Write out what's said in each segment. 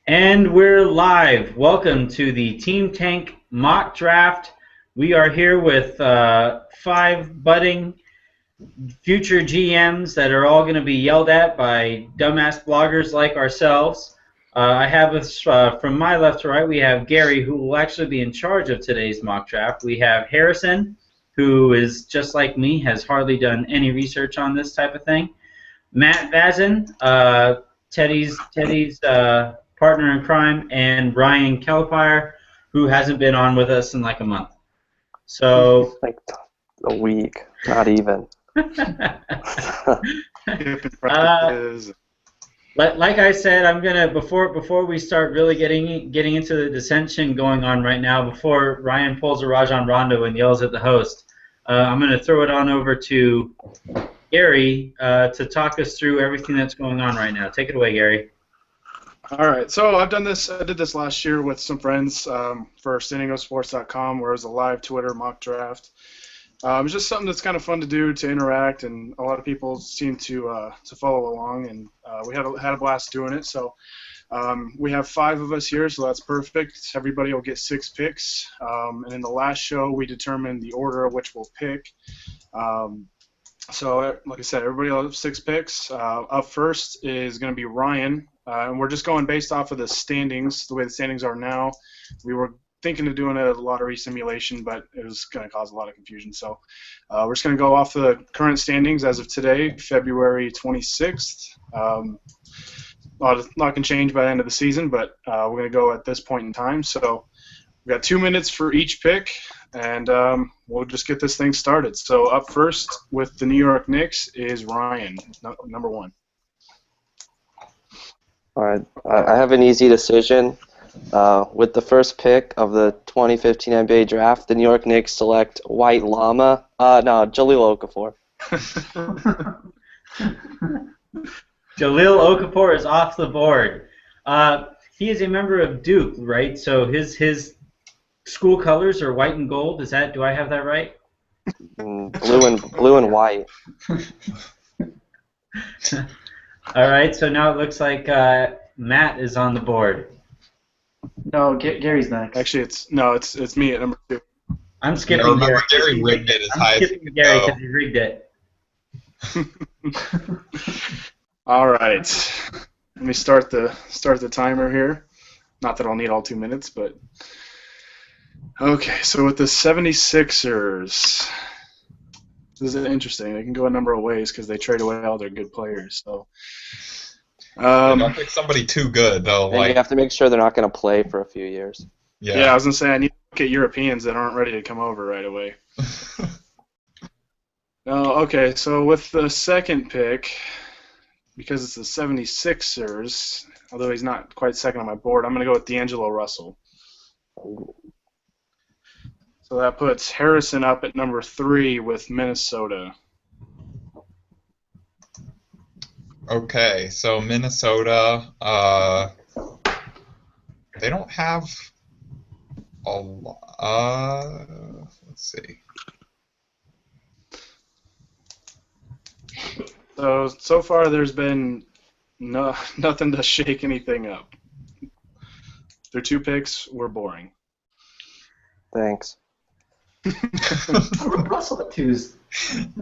And we're live. Welcome to the Team Tank mock draft. We are here with five budding future GMs that are all going to be yelled at by dumbass bloggers like ourselves. I have us from my left to right, we have Gary, who will actually be in charge of today's mock draft. We have Harrison, who is just like me, has hardly done any research on this type of thing. Matt Vazin, Teddy's partner in crime, and Ryan Kelfire, who hasn't been on with us in like a month. So like a week, not even. Like I said, I'm gonna before we start really getting into the dissension going on right now. Before Ryan pulls a Rajon Rondo and yells at the host, I'm gonna throw it on over to Gary to talk us through everything that's going on right now. Take it away, Gary. All right, so I did this last year with some friends for SanDiegoSports.com, where it was a live Twitter mock draft. It was just something that's kind of fun to do, to interact, and a lot of people seem to follow along, and we had a blast doing it. So we have 5 of us here, so that's perfect. Everybody will get 6 picks, and in the last show we determined the order of which we'll pick. So like I said, everybody will have 6 picks. Up first is going to be Ryan. And we're just going based off of the standings, the way the standings are now. We were thinking of doing a lottery simulation, but it was going to cause a lot of confusion. So we're just going to go off the current standings as of today, February 26th. Not going to change by the end of the season, but we're going to go at this point in time. So we've got 2 minutes for each pick, and we'll just get this thing started. So up first with the New York Knicks is Ryan, number 1. All right, I have an easy decision. With the first pick of the 2015 NBA draft, the New York Knicks select White Llama. Jahlil Okafor. Jahlil Okafor is off the board. He is a member of Duke, right? So his school colors are white and gold. Do I have that right? Blue and white. All right, so now it looks like Matt is on the board. No, Gary's next. Actually, it's me at number 2. I'm skipping Gary. Gary rigged it as high as skipping Gary because he rigged it. All right, let me start the timer here. Not that I'll need all 2 minutes, but okay. So with the 76ers. This is interesting. They can go a number of ways because they trade away all their good players. So, don't pick somebody too good though. And you have to make sure they're not going to play for a few years. Yeah, I was gonna say I need to look at Europeans that aren't ready to come over right away. Okay. So with the second pick, because it's the 76ers, although he's not quite second on my board, I'm gonna go with D'Angelo Russell. So that puts Harrison up at number 3 with Minnesota. Okay, so Minnesota, they don't have a lot. Let's see. So far there's been nothing to shake anything up. Their 2 picks were boring. Thanks. Russell at 2s.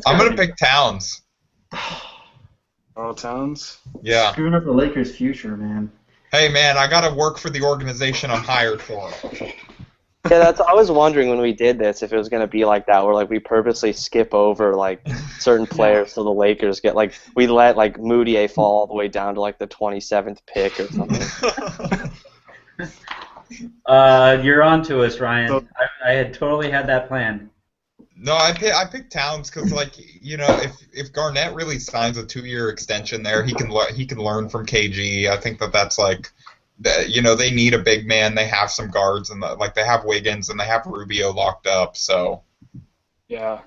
I'm going to pick Towns. Carl Towns? Yeah. Screwing up the Lakers' future, man. Hey, man, I got to work for the organization I'm hired for. Yeah, I was wondering when we did this if it was going to be like that, where like we purposely skip over like certain players so the Lakers get like we let like Moutier fall all the way down to like the 27th pick or something. You're on to us, Ryan. I had totally had that planned. No, I picked Towns because, like, you know, if Garnett really signs a 2-year extension there, he can learn from KG. I think that's like, you know, they need a big man. They have some guards and like they have Wiggins and they have Rubio locked up. So yeah,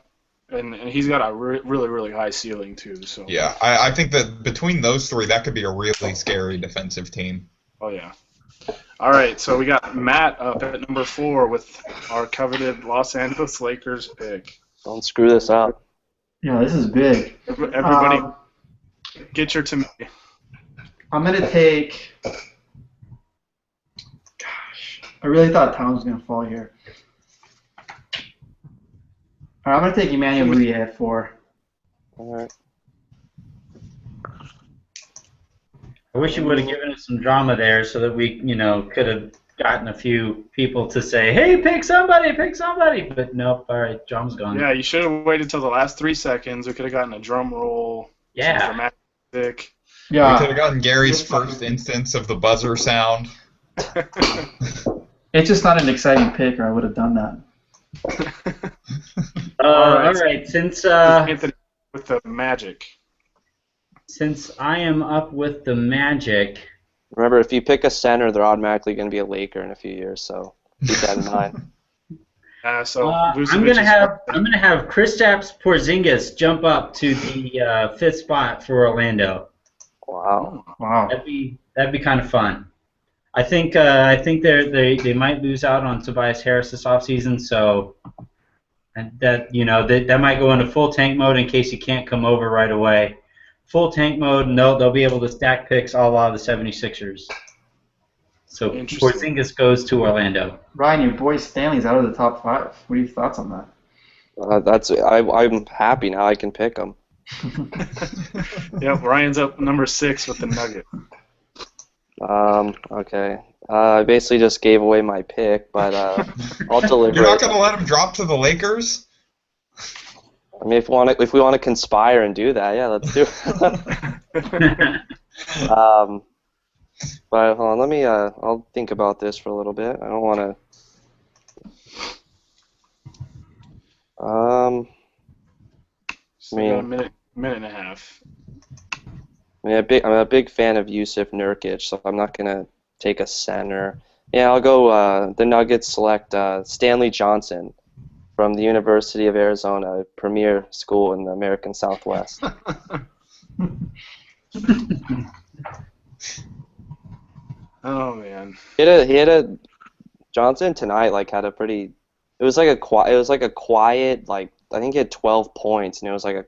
and he's got a really high ceiling too. So yeah, I think that between those 3, that could be a really scary defensive team. Oh yeah. All right, so we got Matt up at number 4 with our coveted Los Angeles Lakers pick. Don't screw this up. Yeah, this is big. Everybody, get your tomato. I'm going to take I really thought Towns was gonna fall here. All right, I'm gonna take Emmanuel Mudiay at 4. All right. I wish you would have given us some drama there so that we, could have gotten a few people to say, hey, pick somebody. But nope, all right, drama's gone. Yeah, you should have waited till the last 3 seconds. We could have gotten a drum roll. Yeah. Some dramatic music. We could have gotten Gary's first instance of the buzzer sound. It's just not an exciting pick, or I would have done that. All right, since Anthony with the Magic. Since I am up with the Magic. Remember, if you pick a center, they're automatically going to be a Laker in a few years. So keep that in mind. I'm gonna have Kristaps Porzingis jump up to the 5th spot for Orlando. Wow. That'd be kind of fun. I think they might lose out on Tobias Harris this offseason, so that might go into full tank mode in case he can't come over right away. Full tank mode, and they'll be able to stack picks a la the 76ers. So Porzingis goes to Orlando. Ryan, your boy Stanley's out of the top 5. What are your thoughts on that? I'm happy now. I can pick him. Yep, Ryan's up number 6 with the Nugget. Okay. I basically just gave away my pick, but I'll deliver. You're not gonna let him drop to the Lakers? I mean, if we want to conspire and do that, yeah, let's do it. But hold on, I'll think about this for a little bit. I don't want to. So a minute and a half. I'm a big fan of Yusuf Nurkic, so I'm not gonna take a center. Yeah, I'll go. The Nuggets select Stanley Johnson from the University of Arizona, a premier school in the American Southwest. Oh man. He had a Johnson tonight. Like had a pretty. It was like a quiet. Like I think he had 12 points, and it was like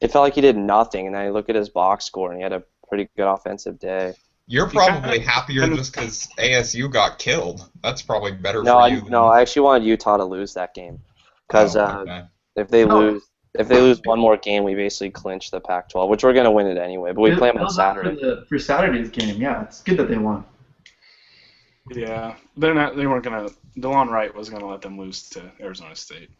it felt like he did nothing. And then I look at his box score, and he had a pretty good offensive day. You're probably happier just because ASU got killed. That's probably better No, for you. No, I actually wanted Utah to lose that game because okay. if they lose one more game, we basically clinch the Pac-12, which we're gonna win it anyway. But we play them on Saturday. For Saturday's game, yeah, it's good that they won. Yeah, they weren't gonna. DeLon Wright was gonna let them lose to Arizona State.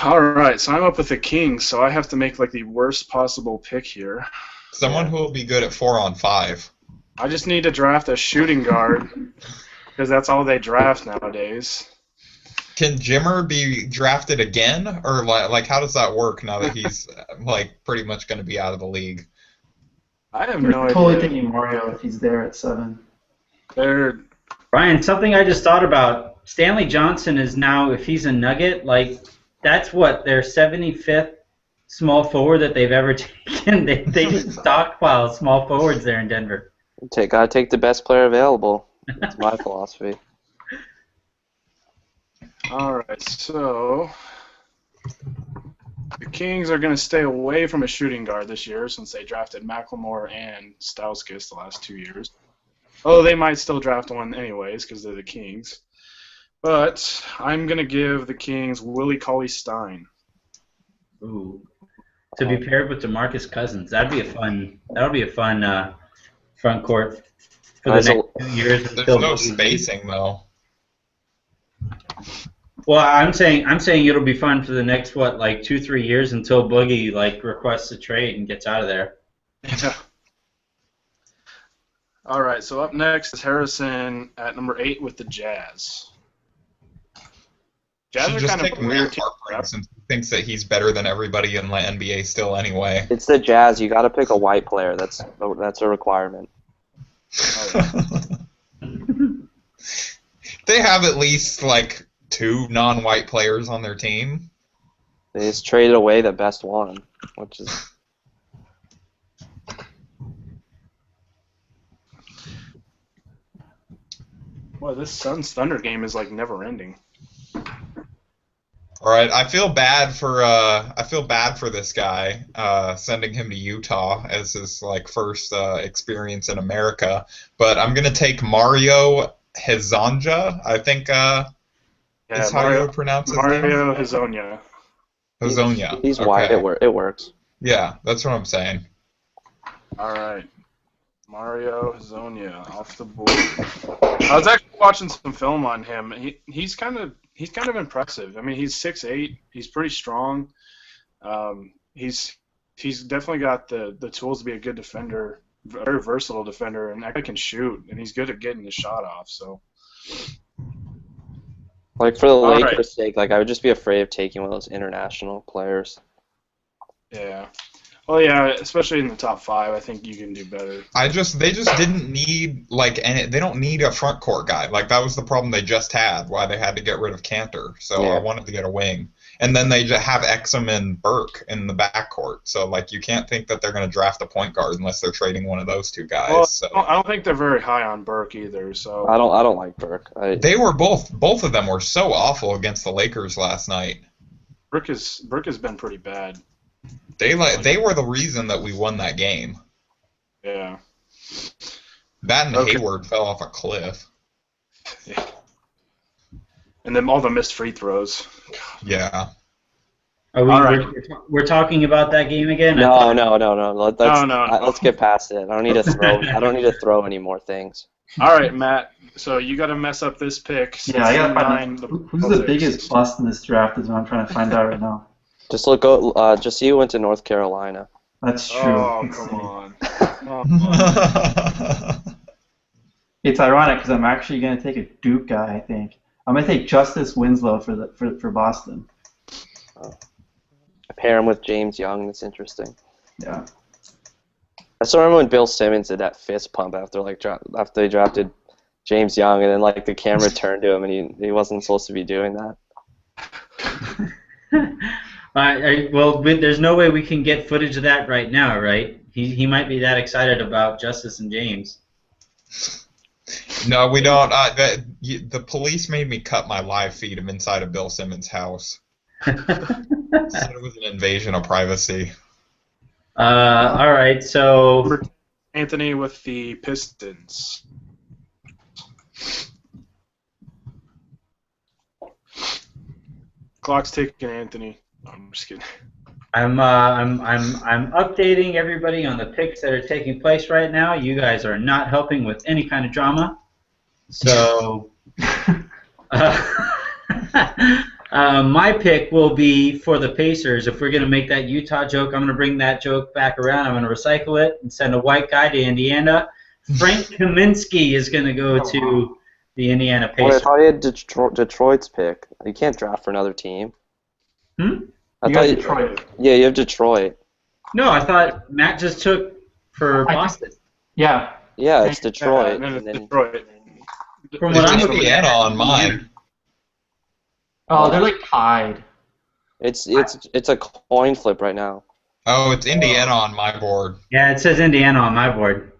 All right, so I'm up with the Kings, so I have to make like the worst possible pick here. Someone who will be good at 4-on-5. I just need to draft a shooting guard because that's all they draft nowadays. Can Jimmer be drafted again, or like how does that work now that he's like pretty much going to be out of the league? I have no idea. Totally thinking Mario if he's there at 7. Ryan, something I just thought about. Stanley Johnson is now, if he's a Nugget, like that's what their 75th small forward that they've ever taken. They just stockpile small forwards there in Denver. Gotta take the best player available. That's my philosophy. All right, so the Kings are going to stay away from a shooting guard this year since they drafted McLemore and Stauskas the last 2 years. Oh, they might still draft one anyways because they're the Kings. But I'm going to give the Kings Willie Cauley-Stein. Ooh. To be paired with DeMarcus Cousins. That'll be a fun front court for the next 2 years. There's no spacing though. Well, I'm saying it'll be fun for the next 2-3 years until Boogie requests a trade and gets out of there. Yeah. All right, so up next is Harrison at number 8 with the Jazz. Jazz Should are just kind take of weird team. since he thinks that he's better than everybody in the NBA still anyway. It's the Jazz. You got to pick a white player. That's a requirement. They have at least 2 non-white players on their team. They just traded away the best one, which is. Well, this Suns Thunder game is never ending. All right, I feel bad for this guy, sending him to Utah as his first experience in America. But I'm gonna take Mario Hezonja, I think is how you would pronounce his name. Mario Hezonja. Hezonja. He's okay. white. It works. Yeah, that's what I'm saying. All right. Mario Hezonja off the board. I was actually watching some film on him. He's kind of impressive. I mean, he's 6'8". He's pretty strong. He's definitely got the tools to be a good defender, very versatile defender, and that guy can shoot, and he's good at getting his shot off. So, Like for the All Lakers' right. sake, like I would just be afraid of taking one of those international players. yeah. Well, yeah, especially in the top 5, I think you can do better. They just didn't need they don't need a front court guy. Like that was the problem they just had. Why they had to get rid of Cantor. So Yeah. I wanted to get a wing, and then they just have Exum and Burke in the backcourt. So like you can't think that they're going to draft a point guard unless they're trading one of those two guys. Well, So I don't think they're very high on Burke either. So I don't like Burke. they were both of them were so awful against the Lakers last night. Burke has been pretty bad. They were the reason that we won that game. Yeah. That and Okay. Hayward fell off a cliff. And then all the missed free throws. Yeah. Are we, All right. we're talking about that game again? No. Let's No. let's get past it. I don't need to throw. I don't need to throw any more things. All right, Matt. So you got to mess up this pick. Yeah, I gotta find 69, out who's the biggest bust in this draft is what I'm trying to find out right now. Just just see who went to North Carolina. That's true. Oh, Let's come see. on. Oh, It's ironic because I'm actually going to take a Duke guy. I think I'm going to take Justice Winslow for Boston. Pair him with James Young. That's interesting. Yeah. I still remember when Bill Simmons did that fist pump after after they drafted James Young, and then like the camera turned to him, and he wasn't supposed to be doing that. Well, there's no way we can get footage of that right now, right? He might be that excited about Justice and James. No, we don't. The police made me cut my live feed of inside of Bill Simmons' house. Said it was an invasion of privacy. All right, so Anthony with the Pistons. Clock's ticking, Anthony. I'm just kidding. I'm updating everybody on the picks that are taking place right now. You guys are not helping with any kind of drama. So my pick will be for the Pacers. If we're going to make that Utah joke, I'm going to bring that joke back around. I'm going to recycle it and send a white guy to Indiana. Frank Kaminsky is going to go to the Indiana Well, I Pacers. thought you had Detroit's pick. You can't draft for another team. I You thought got Detroit. Yeah, you have Detroit. No, I thought Matt just took for Boston. Yeah. Yeah, it's Detroit. And then and then- Detroit. From what It's I'm looking Indiana on mine. Oh, they're like tied. It's a coin flip right now. Oh, it's Indiana on my board. Yeah, it says Indiana on my board.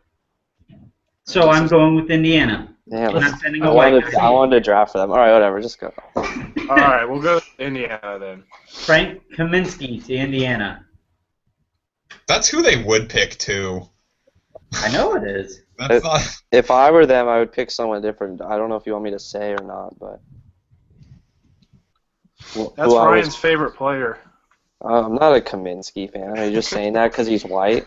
So I'm going with Indiana. Damn, And I'm sending I a white wanted, guy. I wanted to draft for them. All right, whatever, just go. All right, we'll go with Indiana then. Frank Kaminsky to Indiana. That's who they would pick too. I know it is. That's not. If I were them, I would pick someone different. I don't know if you want me to say or not, but That's Ryan's favorite player. I'm not a Kaminsky fan. Are you just saying that because he's white?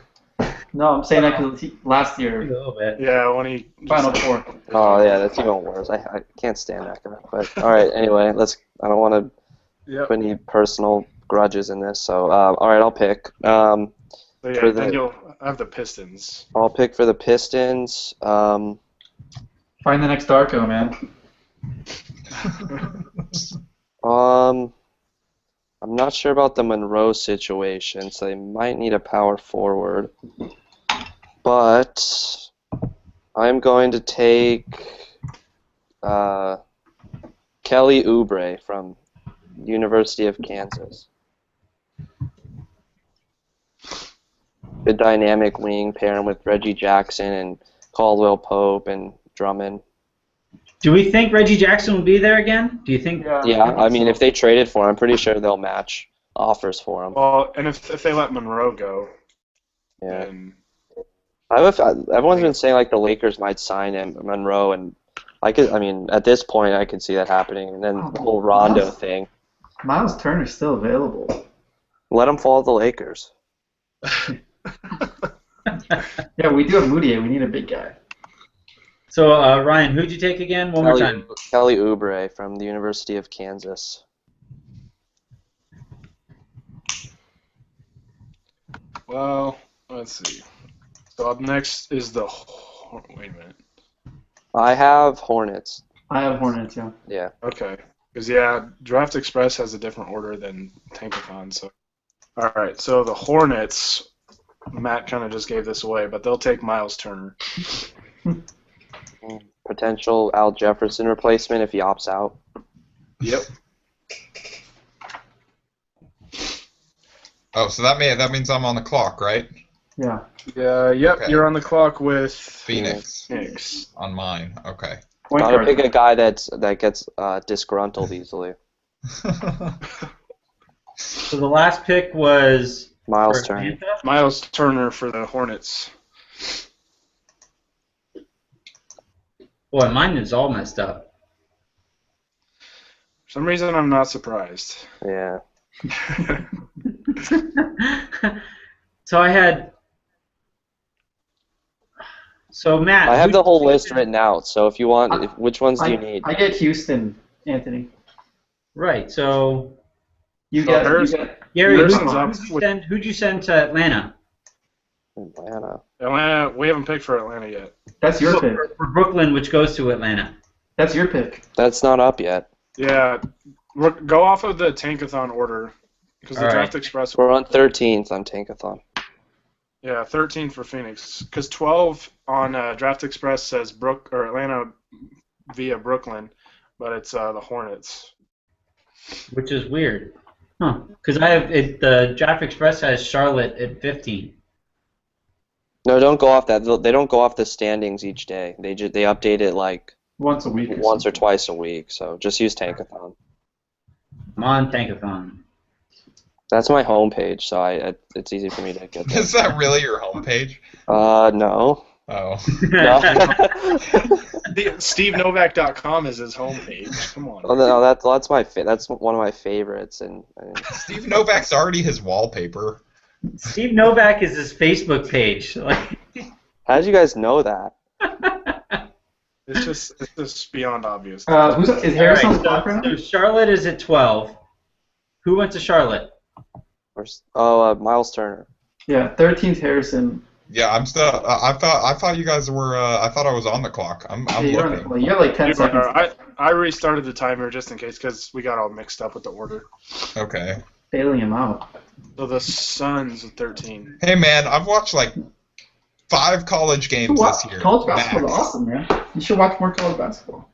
No, I'm saying that because last A year, little bit. Yeah, when he Final Four. Oh yeah, that's even worse. I can't stand that guy. But all right, anyway, I don't want to Yep. put any personal grudges in this. So all right, I'll pick. So yeah, for then the- you'll have the Pistons. I'll pick for the Pistons. Find the next Darko, man. I'm not sure about the Monroe situation, so they might need a power forward. But I'm going to take Kelly Oubre from University of Kansas. Good dynamic wing, pair him with Reggie Jackson and Caldwell Pope and Drummond. Do we think Reggie Jackson will be there again? Do you think? Yeah, I mean, if they traded for him, I'm pretty sure they'll match offers for him. Well, and if they let Monroe go, Yeah. then Everyone's been saying like the Lakers might sign him, Monroe, and I mean, at this point, I could see that happening, and then the whole Rondo thing. Miles Turner's still available. Let him fall to the Lakers. Yeah, we do have Moutier. We need a big guy. So, Ryan, who'd you take again? One more time. Kelly Oubre from the University of Kansas. Well, let's see. So up next is the. Wait a minute. I have Hornets. I have Hornets, yeah. Yeah. Okay. Because, yeah, Draft Express has a different order than Tankathon. So, all right. So the Hornets, Matt kind of just gave this away, but they'll take Miles Turner. Potential Al Jefferson replacement if he opts out. Yep. Oh, so that means I'm on the clock, right? Yeah. Yeah. Yep. Okay. You're on the clock with Phoenix Phoenix. on mine. Okay. Point Gotta guard. pick a guy that gets disgruntled easily. So the last pick was Miles for Turner. Atlanta? Miles Turner for the Hornets. Boy, mine is all messed up. For some reason, I'm not surprised. Yeah. So I had. So Matt, I have who'd the you whole take list again? written out, so if you want, which ones do you I, need? I get Houston, Anthony. Right. So You So get. hers- You get Gary, Harrison's who'd up you send to Atlanta? Atlanta. Atlanta. We haven't picked for Atlanta yet. that's your pick. For Brooklyn, which goes to Atlanta. That's your pick. That's not up yet. Yeah. Go off of the Tankathon order because the All right. Draft Express. We're on 13th on Tankathon. Yeah, 13 for Phoenix. Because 12 on Draft Express says Atlanta via Brooklyn, but it's the Hornets. Which is weird. Huh. Because I have it. The Draft Express has Charlotte at 15. No, don't go off that. They don't go off the standings each day. They update it like Once a week. once or twice a week. So just use Tankathon. I'm on Tankathon. That's my homepage, so it's easy for me to get there. Is that really your homepage? No. Oh. No. SteveNovak.com is his homepage. Come on. Oh, no, that's that's one of my favorites, and Steve Novak's already his wallpaper. Steve Novak is his Facebook page. Like, how did you guys know that? It's just beyond obvious. Is Harrison on the clock right now? so Charlotte is at 12. Who went to Charlotte? Miles Turner. Yeah, 13th Harrison. Yeah, I'm still. I thought you guys were. I thought I was on the clock. I'm Yeah, you're on the looking. clock. You have like 10 seconds. I restarted the timer just in case because we got all mixed up with the order. Okay. Bailing him out. So the Suns at 13. Hey man, I've watched like 5 college games this year. College basketball is max. awesome, man. You should watch more college basketball.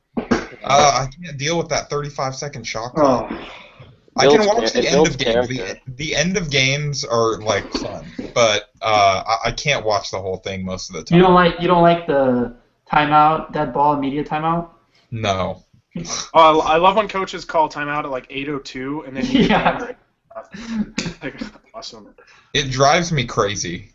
I can't deal with that 35-second shot clock. Oh, I can Builds watch char- the it end builds of games. character. The end of games are like fun, but I can't watch the whole thing most of the time. you don't like the timeout, dead ball, immediate timeout? No. Oh, I love when coaches call timeout at like 8:02 and then you Yeah. like, awesome. It drives me crazy.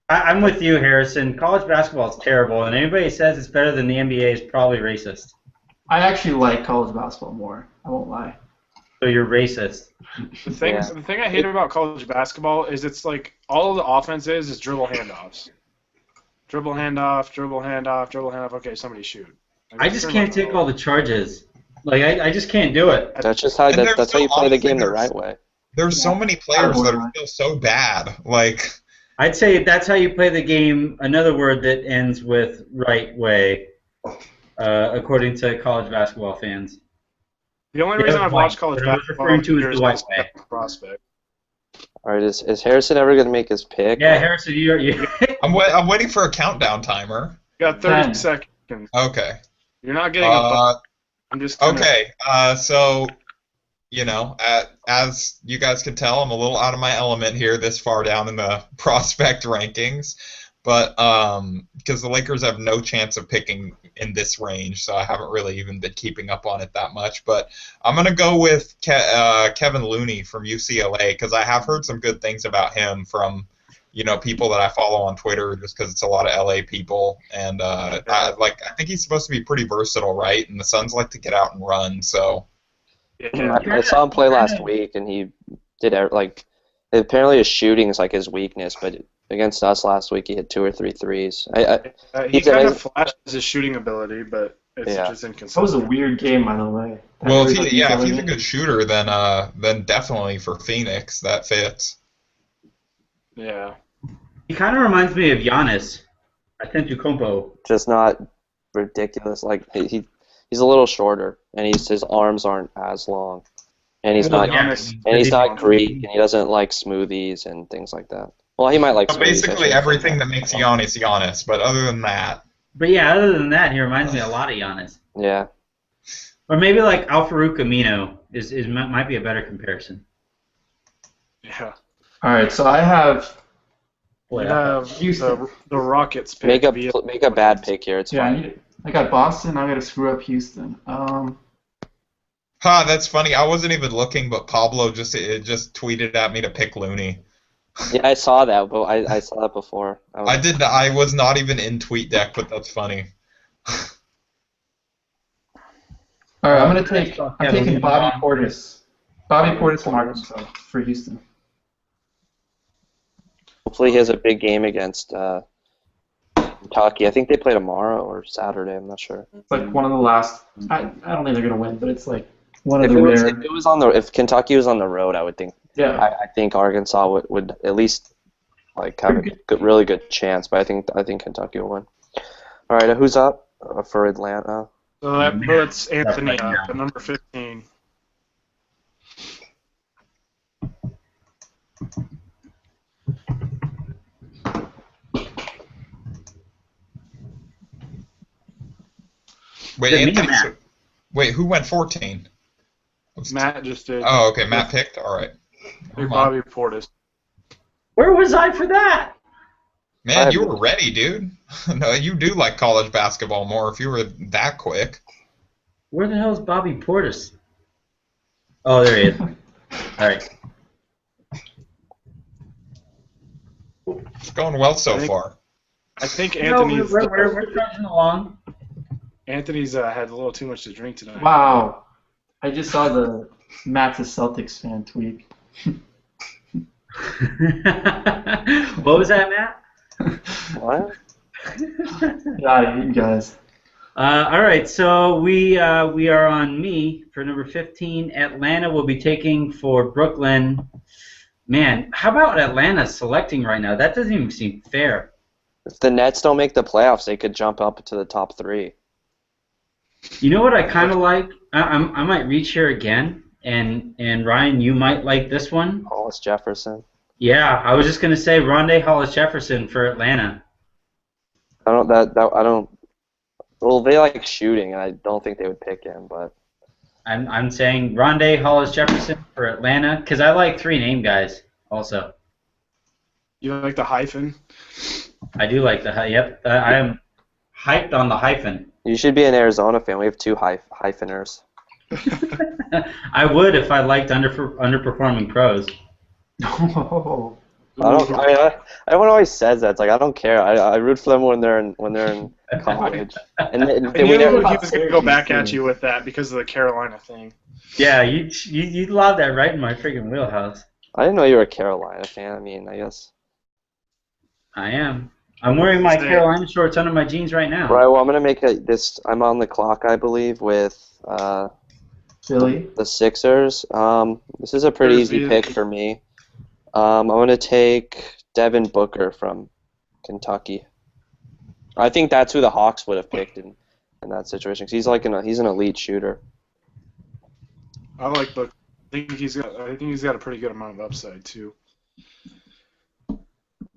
I'm with you, Harrison. College basketball is terrible, and anybody who says it's better than the NBA is probably racist. I actually like college basketball more. I won't lie. So you're racist. The thing I hate about college basketball is it's like all of the offense is dribble handoffs. Dribble handoff, dribble handoff, dribble handoff. Okay, somebody shoot. Like, I just can't take all the charges. Like I just can't do it. That's just how And there's that's how you so- play the honestly, game the there's- right way. There's so many players that are still so bad. Like, I'd say that's how you play the game. Another word that ends with right way, according to college basketball fans. The only Yeah, reason I've white. watched college What I was basketball referring to is here the white is way. prospect. All right, is Harrison ever gonna make his pick? Yeah, Harrison, you I'm waiting for a countdown timer. You got 30 10. seconds. Okay. You're not getting a buck. I'm just gonna, Okay. So, you know, as you guys can tell, I'm a little out of my element here this far down in the prospect rankings. But because the Lakers have no chance of picking in this range, so I haven't really even been keeping up on it that much. But I'm going to go with Kevin Looney from UCLA because I have heard some good things about him from people that I follow on Twitter just because it's a lot of LA people. And I think he's supposed to be pretty versatile, right? And the Suns like to get out and run, so. Yeah. I saw him play last week, and he did apparently his shooting is like his weakness, but against us last week he hit 2 or 3 threes. He kind of flashes his shooting ability, but it's just inconsistent. That was a weird game, by the way. Well, if he's a good shooter, then definitely for Phoenix that fits. Yeah. He kind of reminds me of Giannis Antetokounmpo. Just not ridiculous. Like he's a little shorter, and his arms aren't as long, and he's not Greek, and he doesn't like smoothies and things like that. Well, he might like smoothies. Basically everything that makes Giannis, but other than that. But yeah, other than that, he reminds me a lot of Giannis. Yeah. Or maybe like Al-Farouq Amino might be a better comparison. Yeah. All right, so I have. We have the Rockets pick. Make a bad pick here. It's fine. I got Boston. I got to screw up Houston. That's funny. I wasn't even looking, but Pablo just tweeted at me to pick Looney. Yeah, I saw that, but I saw that before. I was not even in TweetDeck, but that's funny. All right, I'm taking Bobby Portis. Bobby Portis from Arkansas for Houston. Hopefully he has a big game against Kentucky. I think they play tomorrow or Saturday. I'm not sure. It's like one of the last. I don't think they're gonna win, but it's like one of the rare. If Kentucky was on the road, I would think. Yeah. I think Arkansas would at least have a really good chance, but I think Kentucky will win. All right, who's up for Atlanta? So that puts Anthony up at number 15. Wait, who went 14? Matt just did. Oh, okay, Matt picked? All right. Bobby Portis. Where was I for that? Man, you were ready, dude. No, you do like college basketball more if you were that quick. Where the hell is Bobby Portis? Oh, there he is. All right. It's going well so far. I think Anthony's. We're trudging along. Anthony's had a little too much to drink tonight. Wow. I just saw the Matt's a Celtics fan tweet. What was that, Matt? What? Got it, you guys. All right, so we are on me for number 15. Atlanta will be taking for Brooklyn. Man, how about Atlanta selecting right now? That doesn't even seem fair. If the Nets don't make the playoffs, they could jump up to the top 3. You know what I kind of like? I might reach here again, and Ryan, you might like this one. Hollis Jefferson. Yeah, I was just gonna say Rondé Hollis Jefferson for Atlanta. I don't. Well, they like shooting, and I don't think they would pick him, but. I'm saying Rondé Hollis Jefferson for Atlanta because I like 3 name guys also. You like the hyphen? I do like the yep. I am hyped on the hyphen. You should be an Arizona fan. We have 2 hypheners. I would if I liked underperforming pros. Oh. Everyone always says that. It's like I don't care. I root for them when they're in college. And he was going to go back at you with that because of the Carolina thing. Yeah, you lob that right in my freaking wheelhouse. I didn't know you were a Carolina fan. I mean, I guess. I am. I'm wearing my Carolina shorts under my jeans right now. Right. Well, I'm gonna make this. I'm on the clock, I believe, with Philly. The Sixers. This is a pretty easy pick for me. I'm gonna take Devin Booker from Kentucky. I think that's who the Hawks would have picked in that situation. 'Cause he's an elite shooter. I like Booker. I think he's got a pretty good amount of upside too.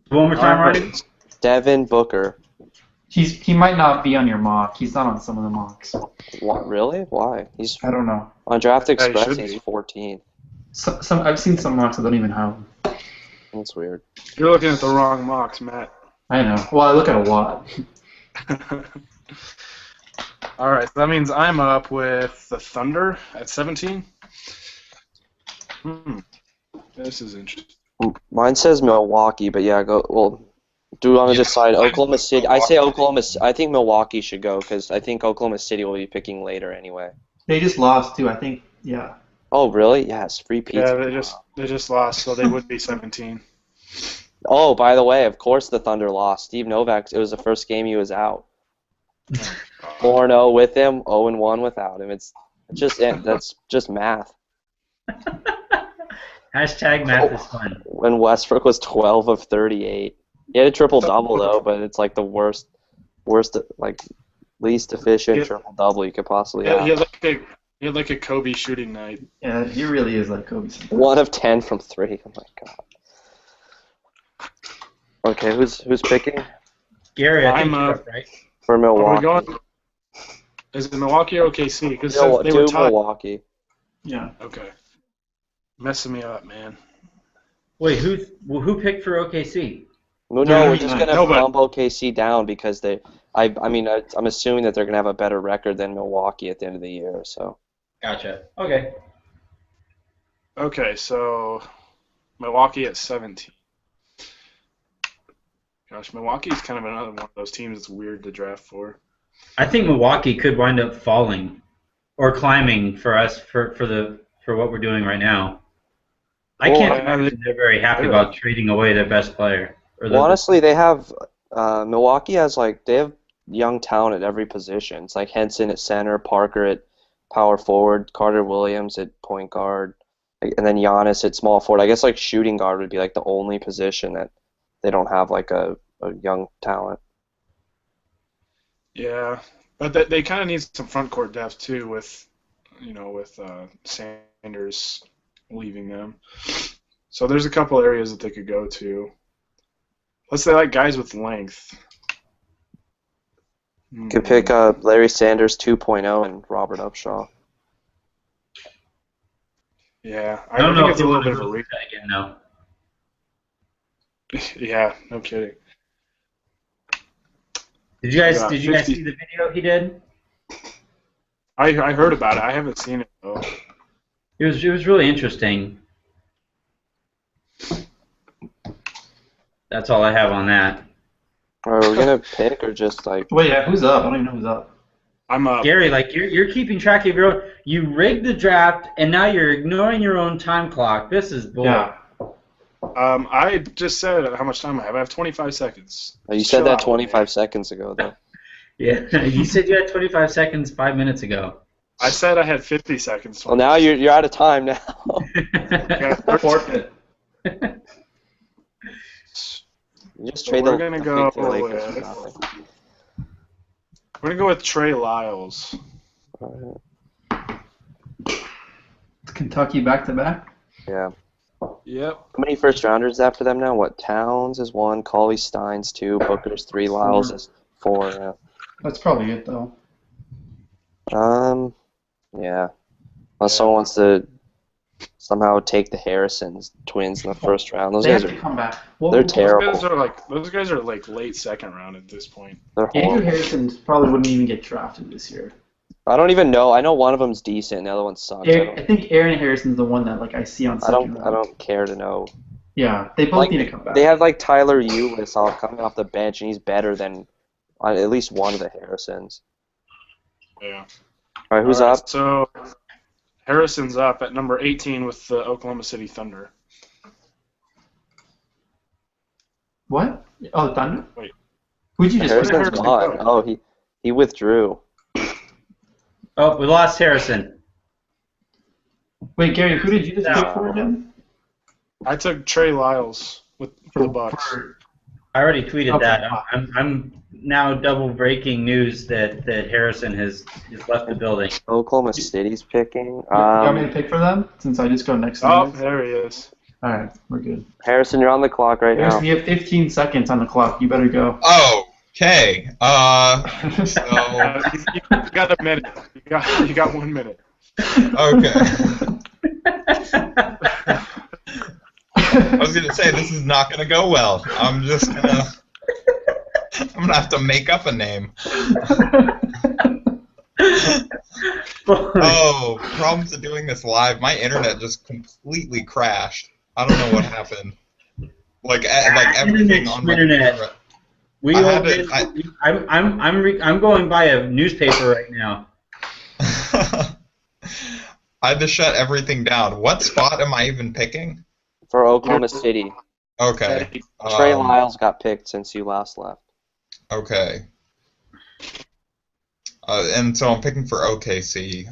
One more time, Ryan. Devin Booker. He might not be on your mock. He's not on some of the mocks. What? Really? Why? I don't know. On Draft Express. He's 14. I've seen some mocks that don't even have him. That's weird. You're looking at the wrong mocks, Matt. I know. Well, I look at a lot. All right, so that means I'm up with the Thunder at 17. This is interesting. Mine says Milwaukee, but yeah, go. Well, do we want to decide Oklahoma City? I say Oklahoma. I think Milwaukee should go because I think Oklahoma City will be picking later anyway. They just lost too. I think. Yeah. Oh, really? Yes, free pizza. Yeah, they just lost, so they would be 17. Oh, by the way, of course the Thunder lost. Steve Novak. It was the first game he was out. 4-0 with him, 0-1 without him. That's just math. Hashtag math is fun. When Westbrook was 12 of 38, he had a triple-double though, but it's like the worst, like least efficient triple-double you could possibly have. He had like a Kobe shooting night. Yeah, he really is like Kobe. 1 of 10 from 3. Oh my god. Okay, who's picking? Gary, I think I'm, you're up, right? For Are we Milwaukee. going? Is it Milwaukee or OKC? Because No, they were do tied. Milwaukee. Yeah. Okay. Messing me up, man. Wait, who picked for OKC? No, Yeah, we're just gonna no, but- bump OKC down because I'm assuming that they're gonna have a better record than Milwaukee at the end of the year. So Gotcha. Okay. Okay, so Milwaukee at 17. Gosh, Milwaukee's kind of another one of those teams that's weird to draft for. I think Milwaukee could wind up falling or climbing for us for what we're doing right now. I Well, can't imagine they're very happy about trading away their best player. well, honestly, they have Milwaukee has they have young talent at every position. It's like Henson at center, Parker at power forward, Carter Williams at point guard, and then Giannis at small forward. I guess like shooting guard would be like the only position that they don't have like a young talent. Yeah, but they kind of need some front court depth too, with Sanders leaving them. So there's a couple areas that they could go to. Let's say like guys with length. Could pick Larry Sanders 2.0 and Robert Upshaw. Yeah, I don't think know it's if a you little want to bit of a go reach. with that again, though. Yeah, no kidding. Did you guys Yeah, see the 50. video he did? I heard about it. I haven't seen it though. It was really interesting. That's all I have on that. Are we gonna pick or just like? Wait, yeah, who's up? I don't even know who's up. I'm Gary, like you're keeping track of your own. You rigged the draft, and now you're ignoring your own time clock. This is bull. Yeah. I just said how much time I have. I have 25 seconds. You said Chill that out, 25 seconds ago, though. Yeah. You said you had 25 seconds 5 minutes ago. I said I had 50 seconds. Well, now you're out of time now. Forfeit. You just So trade we're the gonna pick go to the Lakers. with- We're gonna go with Trey Lyles. Kentucky back to back. Yeah. Yep. How many first rounders is that for them now? What? Towns is 1, Cauley Stein's 2, Booker's 3, Lyles is 4. Yeah. That's probably it though. Yeah. Unless someone wants to somehow take the Harrisons twins in the first round. Those They guys have to are come back. they're terrible. Those guys are like late second round at this point. They're Andrew horrible. Harrison probably wouldn't even get drafted this year. I don't even know. I know one of them's decent, and the other one sucks. I think Aaron Harrison's the one that I see on I second don't round. care to know. Yeah, they both need to come back. They have Tyler Ulis coming off the bench, and he's better than at least one of the Harrisons. Yeah. All right, who's All right, up? So Harrison's up at number 18 with the Oklahoma City Thunder. What? Oh, Thunder? Wait. Who'd you just Harrison's Harrison gone. go? Oh, he withdrew. Oh, we lost Harrison. Wait, Gary, who did you just No. pick for again? I took Trey Lyles for the Bucks. I already tweeted Okay. that. I'm now double breaking news that Harrison has left the building. Oklahoma City's picking. You want me to pick for them since I just go next to Oh, you? there he is. All right, we're good. Harrison, you're on the clock right now. Harrison, you have 15 seconds on the clock. You better go. Oh, okay. So, You got a minute. You got 1 minute. okay. I was gonna say this is not gonna go well. I'm gonna have to make up a name. Oh, problems of doing this live. My internet just completely crashed. I don't know what happened. like everything on my internet. computer. We I all had been, to- I'm going by a newspaper right now. I had to shut everything down. What spot am I even picking? For Oklahoma City. Okay. Trey Lyles got picked since you last left. Okay. And so I'm picking for OKC.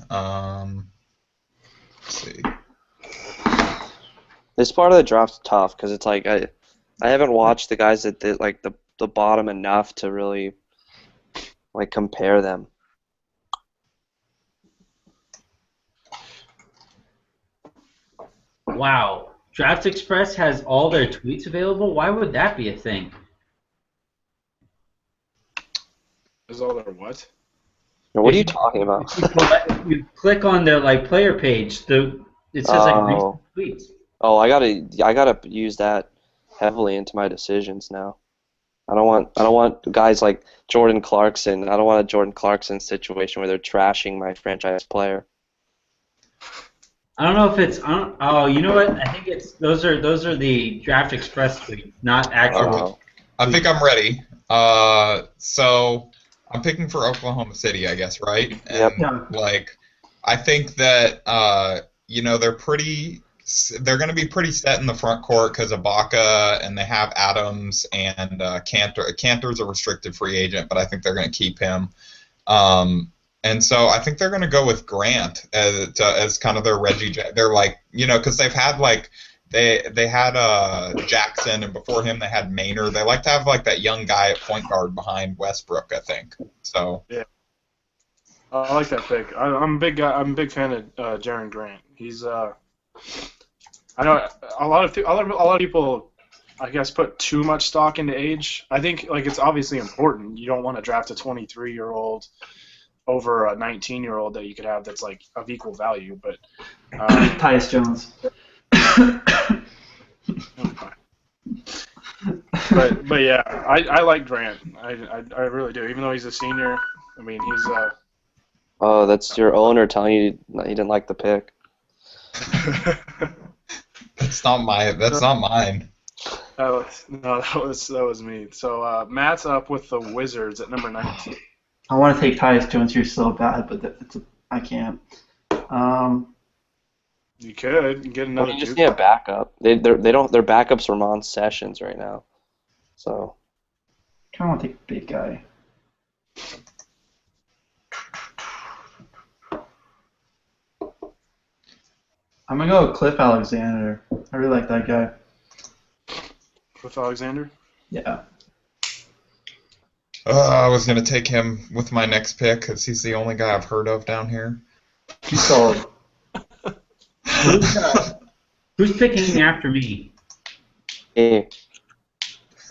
Let's see. This part of the draft's tough because it's like I haven't watched the guys that did like the bottom enough to really like compare them. Wow. Draft Express has all their tweets available? Why would that be a thing? Is all there what? Now, what are you talking about? If you click on their like player page, it says like recent tweets. Oh, I gotta use that heavily into my decisions now. I don't want guys like Jordan Clarkson. I don't want a Jordan Clarkson situation where they're trashing my franchise player. I don't know if it's oh, you know what? I think it's those are the Draft Express tweets, not actual. Oh. I think I'm ready. So I'm picking for Oklahoma City, I guess, right? Yep. And like, I think that they're going to be pretty set in the front court because of Ibaka, and they have Adams and Cantor. Cantor's a restricted free agent, but I think they're going to keep him. And so I think they're going to go with Grant as kind of their Reggie. They're like, because they've had like they had Jackson, and before him they had Maynard. They like to have like that young guy at point guard behind Westbrook, I think. So yeah, I like that pick. I'm a big guy. I'm a big fan of Jaren Grant. He's I know a lot of people, I guess, put too much stock into age. I think like it's obviously important. You don't want to draft a 23-year-old over a 19-year-old that you could have that's like of equal value, but Tyus Jones. but yeah, I like Grant. I really do. Even though he's a senior, I mean he's Oh, that's your owner telling you he didn't like the pick. that's not mine. That was me. So Matt's up with the Wizards at number 19. I want to take Tyus Jones here so bad, but I can't. You could get another. Well, you just Duke. need a backup. They don't. Their backups are Ramon Sessions right now. So. I want to take a big guy. I'm gonna go with Cliff Alexander. I really like that guy. Cliff Alexander. Yeah. I was going to take him with my next pick because he's the only guy I've heard of down here. He's solid. Who's picking after me? Hey,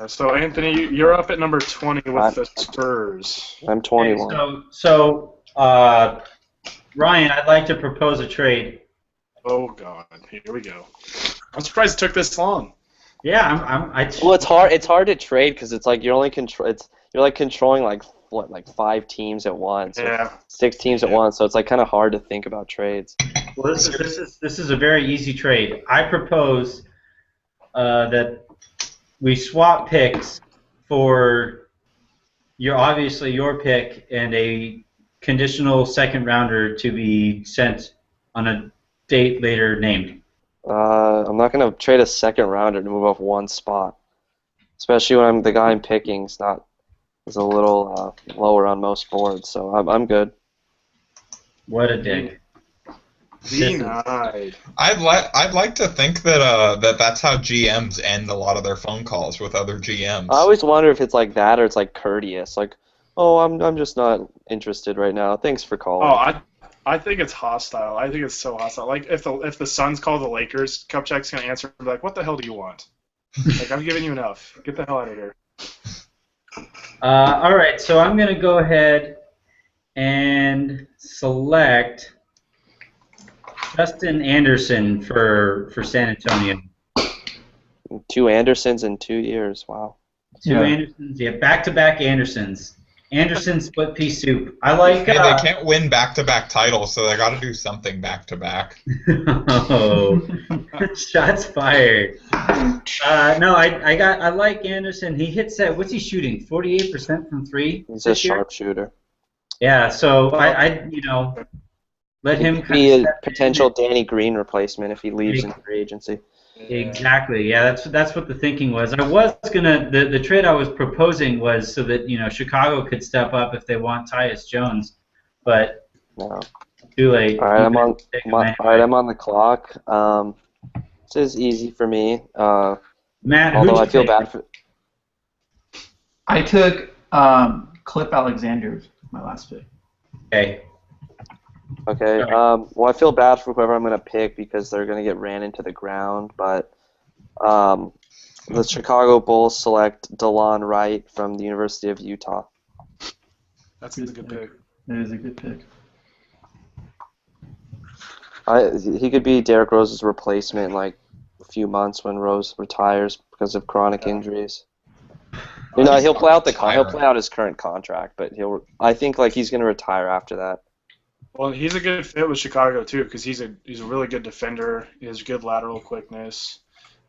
So Anthony, you're up at number 20 with the Spurs. I'm 21. Okay, so Ryan, I'd like to propose a trade. Oh God, here we go. I'm surprised it took this long. Yeah, Well, it's hard. It's hard to trade because it's like you're only you're like controlling like 5 teams at once. Yeah. 6 teams at once. So it's like kind of hard to think about trades. Well, this is a very easy trade. I propose that we swap picks for obviously your pick and a conditional second rounder to be sent on a date later named. I'm not gonna trade a second rounder to move off one spot, especially when the guy I'm picking is a little lower on most boards. So I'm good. What a dick. Denied. I'd like to think that that's how GMs end a lot of their phone calls with other GMs. I always wonder if it's like that or it's like courteous, like, oh, I'm just not interested right now. Thanks for calling. Oh, I think it's hostile. I think it's so hostile. Like if the Suns call the Lakers, Kupchak's gonna answer and be like, "What the hell do you want? Like I'm giving you enough. Get the hell out of here." All right, so I'm going to go ahead and select Justin Anderson for San Antonio. 2 Andersons in 2 years. Wow. Two Andersons, yeah, back-to-back Andersons. Anderson split pea soup. I like. Hey, they can't win back-to-back titles, so they got to do something back-to-back. Oh, shots fired. No, I like Anderson. He hits that. What's he shooting? 48% from three. He's a sharpshooter. Yeah, so I let him He could be a step potential in. Danny Green replacement if he leaves in free agency. Exactly. Yeah, that's what the thinking was. I was gonna the trade I was proposing was so that Chicago could step up if they want Tyus Jones, but No. too late. All right, I'm on the clock. This is easy for me. Matt, Although who'd I you feel take? bad for. I took Clip Alexander with my last pick. Okay. Okay. Well, I feel bad for whoever I'm going to pick because they're going to get ran into the ground. But the Chicago Bulls select DeLon Wright from the University of Utah. That's a good pick. That is a good pick. He could be Derrick Rose's replacement in like a few months when Rose retires because of chronic injuries. He'll play out his current contract, but I think like he's going to retire after that. Well, he's a good fit with Chicago too because he's a really good defender. He has good lateral quickness,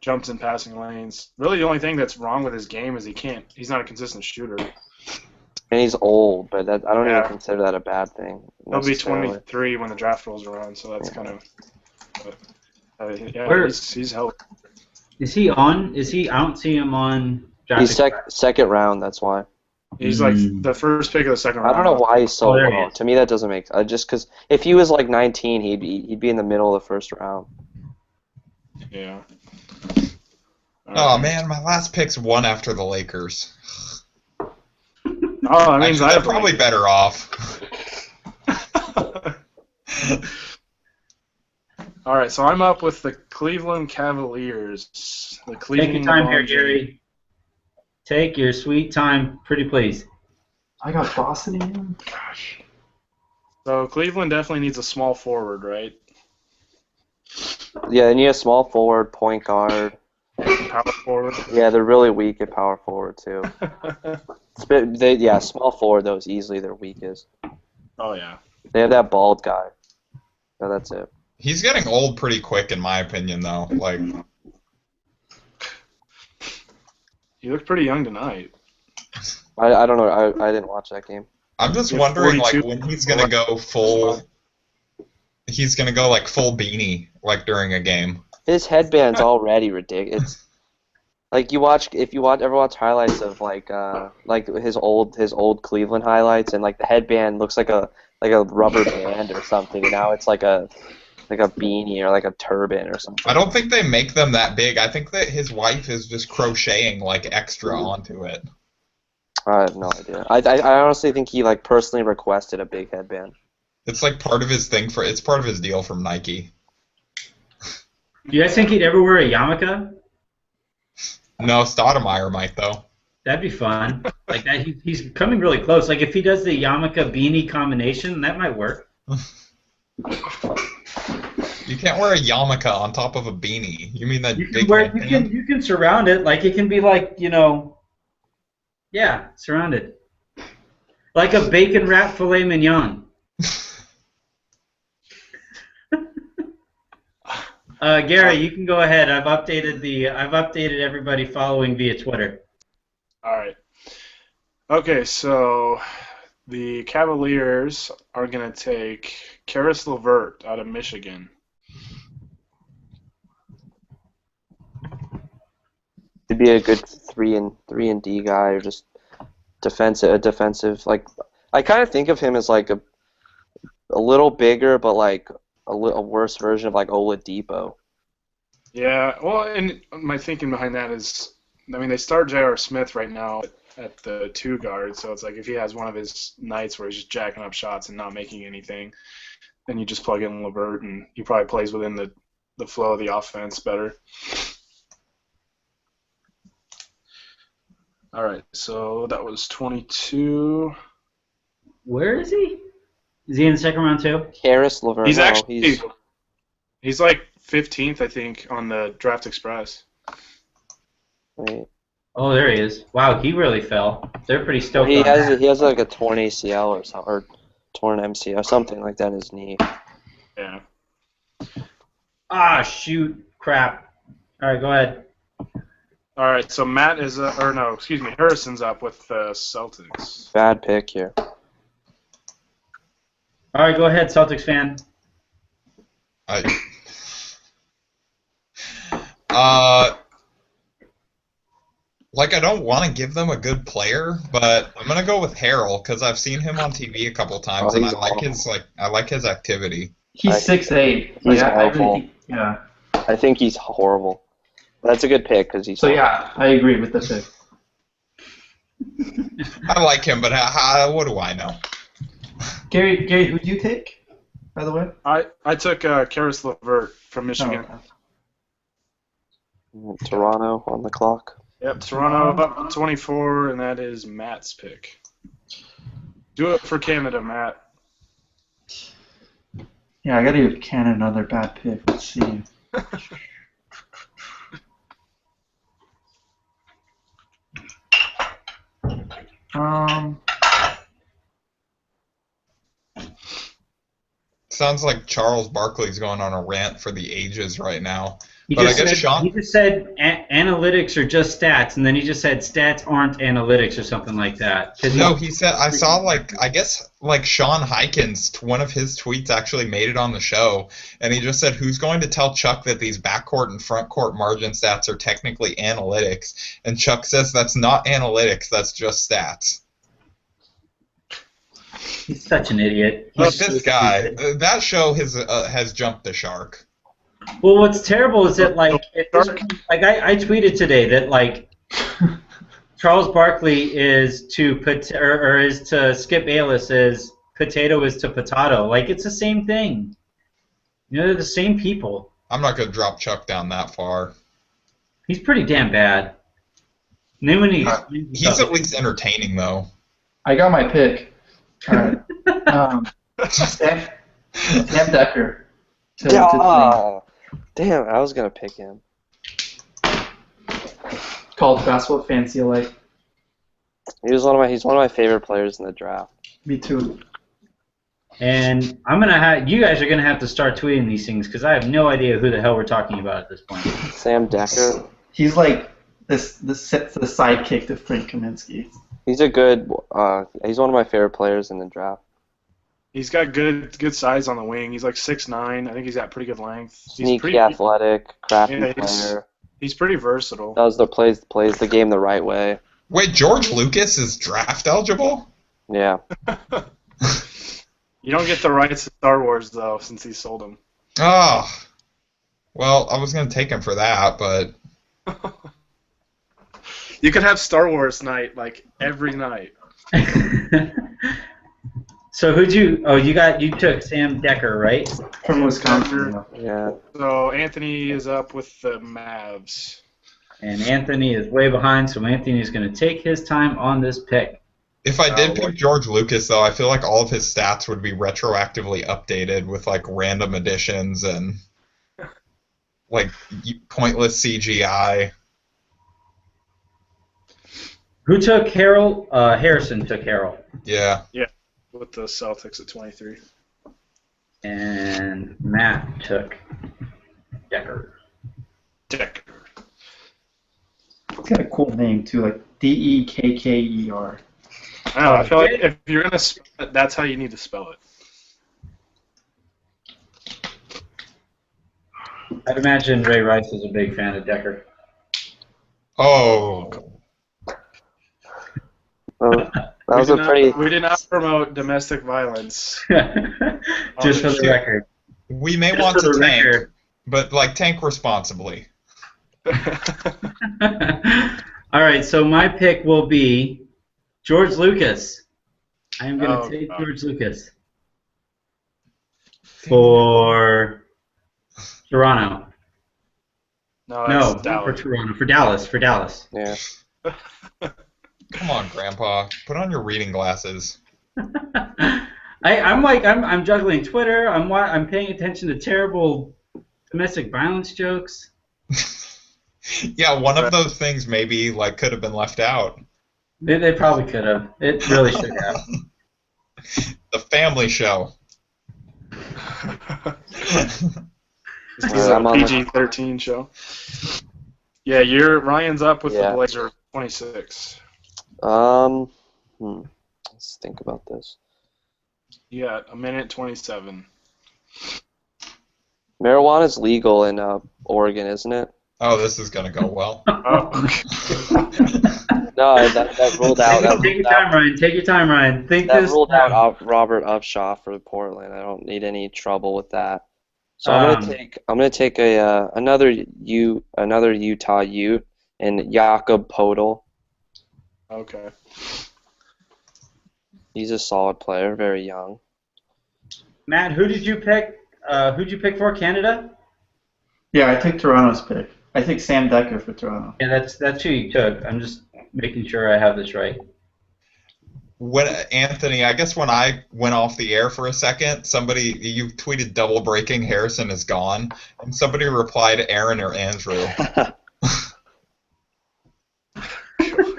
jumps in passing lanes. Really, the only thing that's wrong with his game is he's not a consistent shooter. And he's old, but I don't even consider that a bad thing. He'll be 23 when the draft rolls around, so that's kind of he's helped. Is he on? I don't see him on. He's second round. That's why. He's like the first pick of the second round. I don't know why he's so there low. he is. To me, that doesn't make just because if he was like 19, he'd be in the middle of the first round. Yeah. Oh man, my last pick's one after the Lakers. Oh, that means they're probably better off. All right, so I'm up with the Cleveland Cavaliers. The Cleveland Take your time here, Gary. Take your sweet time, pretty please. I got Boston again? Gosh. So Cleveland definitely needs a small forward, right? Yeah, they need a small forward, point guard. Power forward. Yeah, they're really weak at power forward too. Small forward though is easily their weakest. Oh yeah. They have that bald guy. No, that's it. He's getting old pretty quick, in my opinion, though. Like, He looked pretty young tonight. I don't know. I didn't watch that game. I'm just Yeah, wondering, like, 42. when he's gonna go full. He's gonna go like full beanie, like during a game. His headband's already ridiculous. Like if you ever watch highlights of like his old Cleveland highlights, and like the headband looks like a rubber band or something, and now it's like a beanie or like a turban or something. I don't think they make them that big. I think that his wife is just crocheting like extra onto it. I have no idea. I honestly think he like personally requested a big headband. It's like part of his thing it's part of his deal from Nike. Do you guys think he'd ever wear a yarmulke? No, Stoudemire might though. That'd be fun. Like that, he's coming really close. Like if he does the yarmulke beanie combination, that might work. You can't wear a yarmulke on top of a beanie. You mean that You big can wear, headband? you can surround it. Like it can be like surrounded. Like a bacon wrapped filet mignon. Gary, you can go ahead. I've updated everybody following via Twitter. All right. Okay, so the Cavaliers are going to take Karis LeVert out of Michigan. To be a good 3 and D guy, or just defensive. Like I kind of think of him as like a little bigger, but like a worse version of like Oladipo. Yeah, well, and my thinking behind that is, I mean, they start J.R. Smith right now at the 2 guard, so it's like if he has one of his nights where he's just jacking up shots and not making anything, then you just plug in LeVert, and he probably plays within the flow of the offense better. All right, so that was 22. Where is he? Is he in the second round too? Karis LeVert. He's no, actually he's like 15th, I think, on the Draft Express. Wait. Oh, there he is. Wow, he really fell. They're pretty stoked He on that. has like a torn ACL or something, or torn MCL, something like that in his knee. Yeah. Ah, shoot. Crap. All right, go ahead. All right, so Matt is, Harrison's up with the Celtics. Bad pick here. All right, go ahead, Celtics fan. Like, I don't want to give them a good player, but I'm gonna go with Harrell because I've seen him on TV a couple times, Oh, and he's I like his activity. He's I- 6'8". he's I really awful. think, yeah. I think he's horrible. That's a good pick because he's. So yeah, I agree with the pick. I like him, but what do I know? Gary, who'd you take, by the way? I took Karis LeVert from Michigan. Oh, Toronto on the clock. Yep, Toronto up 24, and that is Matt's pick. Do it for Canada, Matt. yeah, I gotta give Canada another bad pick. Let's see. Sounds like Charles Barkley's going on a rant for the ages right now. He But just I guess said, Sean- he just said analytics are just stats, and then he just said stats aren't analytics or something like that. 'Cause No, he said, I saw I guess Sean Hykins, one of his tweets actually made it on the show, and he just said, who's going to tell Chuck that these backcourt and frontcourt margin stats are technically analytics? And Chuck says that's not analytics, that's just stats. He's such an idiot. But He's this so guy, stupid. that show has jumped the shark. Well, what's terrible is that I tweeted today that Charles Barkley is to Skip Bayless as potato is to potato. Like, it's the same thing. You know, they're the same people. I'm not going to drop Chuck down that far. He's pretty damn bad. And then when He's at least entertaining, though. I got my pick. All right. Sam Decker. Damn, I was gonna pick him. College basketball fans feel like. He's one of my favorite players in the draft. Me too. And you guys are gonna have to start tweeting these things because I have no idea who the hell we're talking about at this point. Sam Decker. He's like the sidekick to Frank Kaminsky. He's a good. He's one of my favorite players in the draft. He's got good size on the wing. He's like 6'9". I think he's got pretty good length. Sneaky, athletic, crafty Yeah, player. He's pretty versatile. Plays the game the right way. Wait, George Lucas is draft eligible? Yeah. You don't get the rights to Star Wars though, since he sold them. Oh. Well, I was going to take him for that, but... You could have Star Wars night like every night. So who'd you? Oh, you took Sam Decker, right? From Wisconsin. Yeah. So Anthony is up with the Mavs. And Anthony is way behind, so Anthony's going to take his time on this pick. If I did pick George Lucas, though, I feel like all of his stats would be retroactively updated with, random additions and, pointless CGI. Who took Harrell? Harrison took Harrell. Yeah. With the Celtics at 23. And Matt took Decker. Decker. It's got a cool name too, like Dekker. I know. I feel like if you're gonna spell it, that's how you need to spell it. I'd imagine Ray Rice is a big fan of Decker. Oh. That was a pretty. We did not promote domestic violence. Just for the record. We may Just want for to the tank, record. but, tank responsibly. All right, so my pick will be George Lucas. I am going to take God. George Lucas for Toronto. No, No, that's not for Dallas. Toronto. For Dallas. Yeah. Come on, Grandpa. Put on your reading glasses. I'm juggling Twitter. I'm paying attention to terrible domestic violence jokes. Yeah, one of those things maybe like could have been left out. They probably could have. It really should have. The family show. This is Alright, I'm a on the- PG-13 show. Yeah, Ryan's up with the Blazer 26. Let's think about this. You got a minute 27. Marijuana's legal in Oregon, isn't it? Oh, this is gonna go well. Oh, No, that ruled out. Take your time, Ryan. Take your time, Ryan. Think That this. ruled out Robert Upshaw for Portland. I don't need any trouble with that. So I'm gonna take another Utah Ute and Jakob Podol. okay. He's a solid player, very young. Matt, who did you pick? Who'd you pick for Canada? Yeah, I took Toronto's pick. I think Sam Decker for Toronto. Yeah, that's who you took. I'm just making sure I have this right. When Anthony, I guess when I went off the air for a second, you tweeted double breaking Harrison is gone, and somebody replied Aaron or Andrew.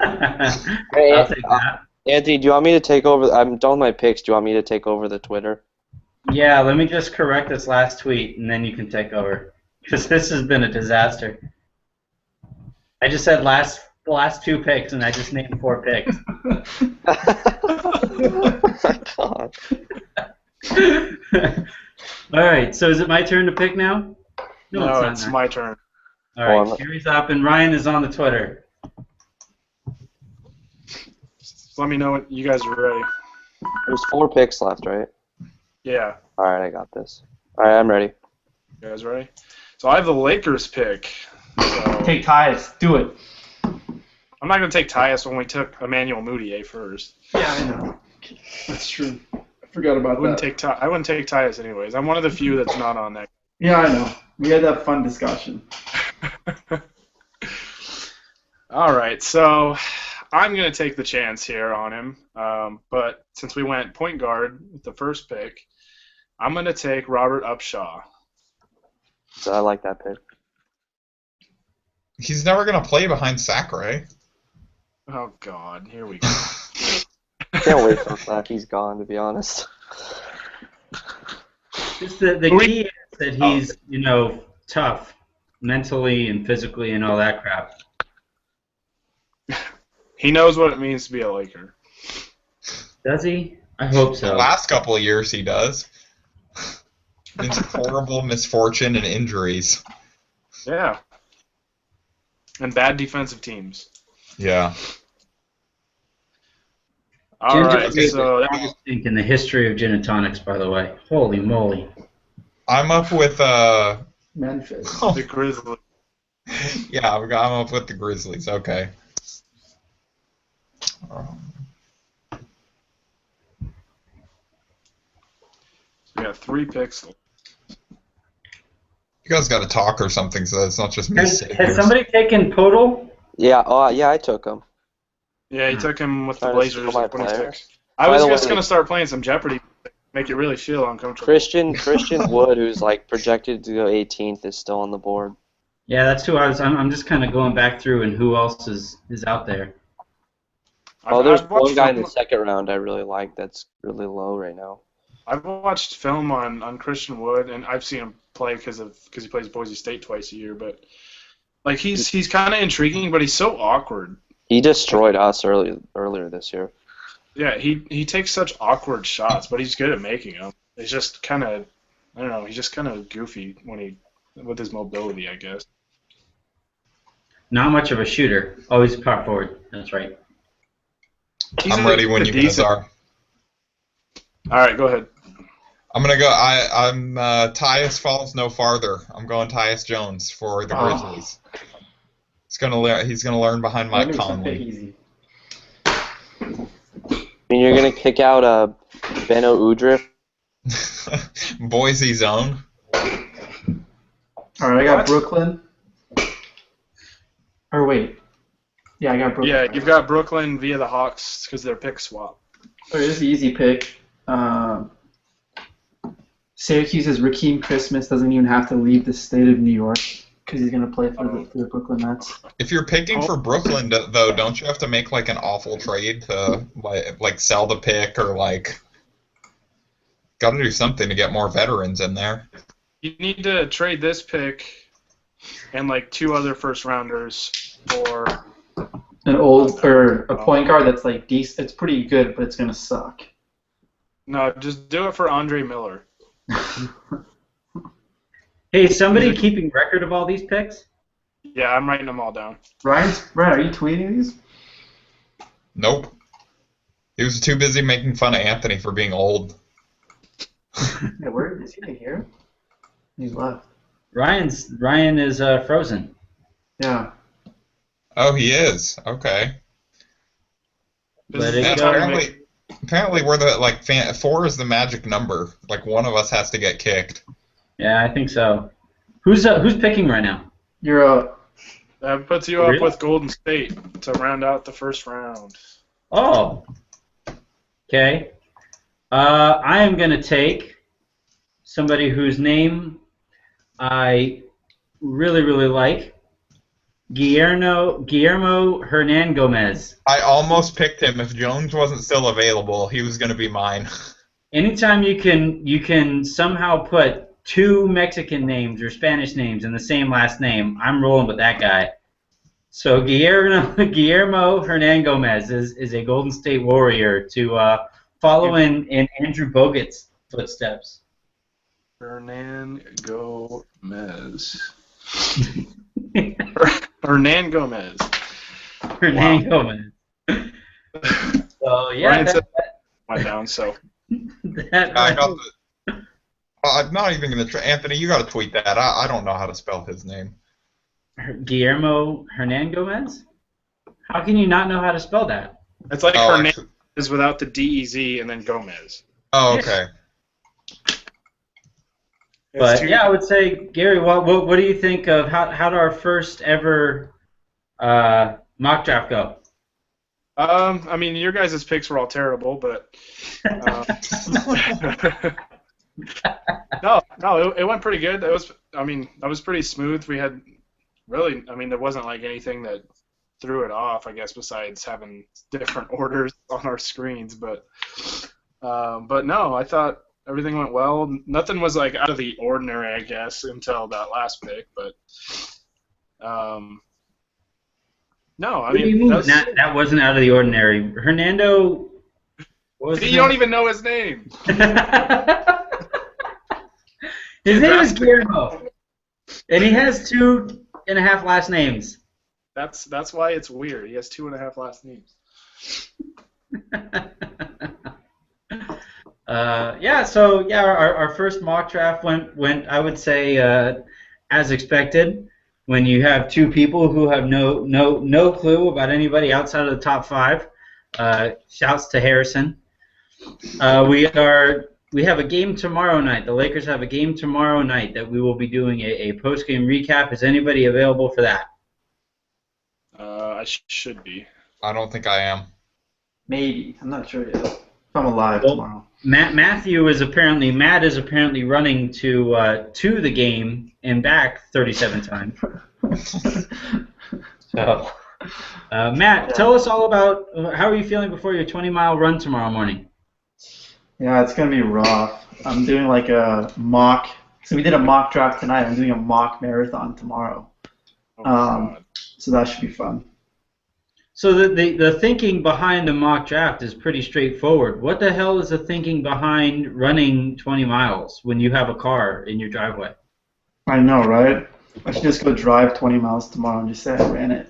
I'll take that. Anthony, do you want me to take over? I'm done with my picks. Do you want me to take over the Twitter? Yeah, let me just correct this last tweet, and then you can take over. Because this has been a disaster. I just said the last 2 picks, and I just named 4 picks. God. All right, so is it my turn to pick now? No, it's it's not. my turn. All right, Well, Gary's up, and Ryan is on the Twitter. Just let me know when you guys are ready. There's 4 picks left, right? Yeah, All right, I got this. All right, I'm ready. you guys ready? So I have the Lakers pick. So Take Tyus. Do it. I'm not going to take Tyus when we took Emmanuel Mudiay first. Yeah, I know. That's true. I forgot I about wouldn't that. take Tyus anyways. I'm one of the few that's not on that. Yeah, I know. We had that fun discussion. All right, so I'm going to take the chance here on him. But since we went point guard with the first pick, I'm going to take Robert Upshaw. So I like that pick. He's never gonna play behind Sacre. Oh, God, here we go. Can't wait for that. He's gone, to be honest. Just the key is that he's, tough mentally and physically and all that crap. He knows what it means to be a Laker. Does he? I hope The so. last couple of years he does. It's horrible misfortune and injuries. Yeah. And bad defensive teams. Yeah. All Ginger right, is so the biggest thing in the history of gin and tonics, by the way. Holy moly. I'm up with Memphis. the Grizzlies. yeah, I'm up with the Grizzlies. Okay. We got 3 picks. You guys got to talk or something, so it's not just me sitting Has here. somebody taken Podol? Yeah, I took him. Yeah, he took him with the Trying to Blazers steal my at 26. player. I By was the just way- going to start playing some Jeopardy, make you really feel uncomfortable. Christian Wood, who's like projected to go 18th, is still on the board. Yeah, that's who I was. I'm just kind of going back through and who else is out there. Oh, there's I've watched one guy in film- the second round I really like that's really low right now. I've watched film on Christian Wood, and I've seen him play because he plays Boise State twice a year. But like he's kind of intriguing, but he's so awkward. He destroyed us earlier this year. Yeah, he takes such awkward shots, but he's good at making them. It's just kind of, I don't know, he's just kind of goofy with his mobility, I guess. Not much of a shooter. Always power forward. That's right. I'm ready when you guys are. All right, go ahead. I'm gonna go. I'm Tyus falls no farther. I'm going Tyus Jones for the Grizzlies. He's gonna learn behind Mike That makes him pick Conley. easy. I mean, you're gonna kick out Beno Udrih. Boise zone. All right, I got Brooklyn. Or wait. Yeah, I got Brooklyn. Yeah, you've got Brooklyn via the Hawks because they're pick swap. Oh, this is an easy pick. Syracuse's Rakeem Christmas doesn't even have to leave the state of New York because he's gonna play for the Brooklyn Nets. If you're picking for Brooklyn, though, don't you have to make like an awful trade to like sell the pick or like got to do something to get more veterans in there? You need to trade this pick and like 2 other first rounders for An old or a point guard that's like decent. It's pretty good, but it's gonna suck. no, just do it for Andre Miller. Hey, is somebody keeping record of all these picks? Yeah, I'm writing them all down. Ryan, are you tweeting these? Nope. He was too busy making fun of Anthony for being old. Yeah, where is he here? He's left. Ryan is frozen. Yeah. Oh, he is. Okay. Let it And go. apparently we're the like 4 is the magic number. Like one of us has to get kicked. Yeah, I think so. Who's picking right now? You're up. That puts you up Really? with Golden State to round out the first round. Oh. Okay. I am going to take somebody whose name I really, really like. Guillermo Hernan Gomez. I almost picked him. If Jones wasn't still available, he was going to be mine. Anytime you can somehow put 2 Mexican names or Spanish names in the same last name, I'm rolling with that guy. So Guillermo Hernan Gomez is a Golden State Warrior to follow in Andrew Bogut's footsteps. Hernan Gomez. Hernan Gomez. Hernan Gomez. So yeah, Ryan said went down. So I got the. I'm not even going to. Anthony, you got to tweet that. I don't know how to spell his name. Guillermo Hernan Gomez? How can you not know how to spell that? it's like Oh, Hernan is without the DEZ and then Gomez. Oh, okay. But yeah, I would say, Gary, what do you think of how did our first ever mock draft go? I mean, your guys' picks were all terrible, but no, it went pretty good. That was pretty smooth. We had really, there wasn't like anything that threw it off, I guess, besides having different orders on our screens. But no, I thought everything went well. Nothing was like out of the ordinary, I guess, until that last pick. But no, I mean that wasn't out of the ordinary. Hernando. you don't even know his name. His name is Guillermo, and he has 2.5 last names. That's why it's weird. He has 2.5 last names. Our first mock draft went I would say as expected. When you have 2 people who have no clue about anybody outside of the top 5, shouts to Harrison. We have a game tomorrow night. The Lakers have a game tomorrow night that we will be doing a post-game recap. Is anybody available for that? I should be. I don't think I am. Maybe. I'm not sure yet. If I'm alive Well, tomorrow. Matt is apparently running to the game and back 37 times. So, Matt, tell us all about how are you feeling before your 20-mile run tomorrow morning? Yeah, it's gonna be rough. I'm doing like a mock. So we did a mock draft tonight. I'm doing a mock marathon tomorrow. Oh, God. So that should be fun. So the thinking behind a mock draft is pretty straightforward. What the hell is the thinking behind running 20 miles when you have a car in your driveway? I know, right? I should just go drive 20 miles tomorrow and just say I ran it.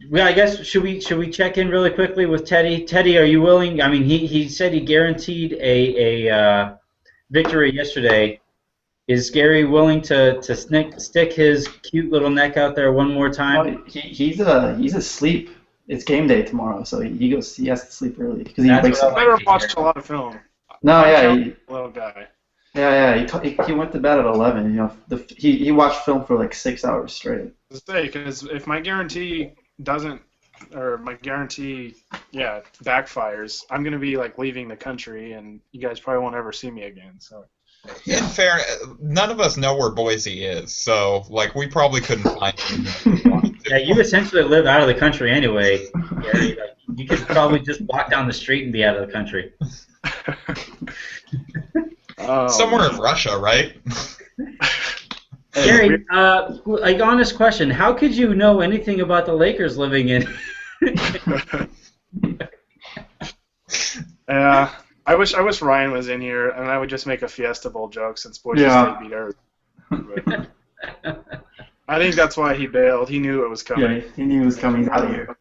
Well, I guess should we check in really quickly with Teddy? Teddy, are you willing? I mean, he said he guaranteed a victory yesterday. Is Gary willing to stick his cute little neck out there one more time? Oh, he's asleep. It's game day tomorrow, so he has to sleep early because he That's wakes what up. I better watch a lot of film. No, yeah, Little guy. he went to bed at 11. You know, he watched film for like 6 hours straight. Because if my guarantee backfires, I'm gonna be like leaving the country, and you guys probably won't ever see me again. So In fair, none of us know where Boise is, so like we probably couldn't find him. Yeah, you essentially live out of the country anyway, Gary. Like, you could probably just walk down the street and be out of the country. Somewhere in Russia, right? Gary, like honest question, how could you know anything about the Lakers living in? I wish Ryan was in here, and I would just make a Fiesta Bowl joke since Boise State beat Arizona. I think that's why he bailed. He knew it was coming. Yeah, he knew it was coming out of here.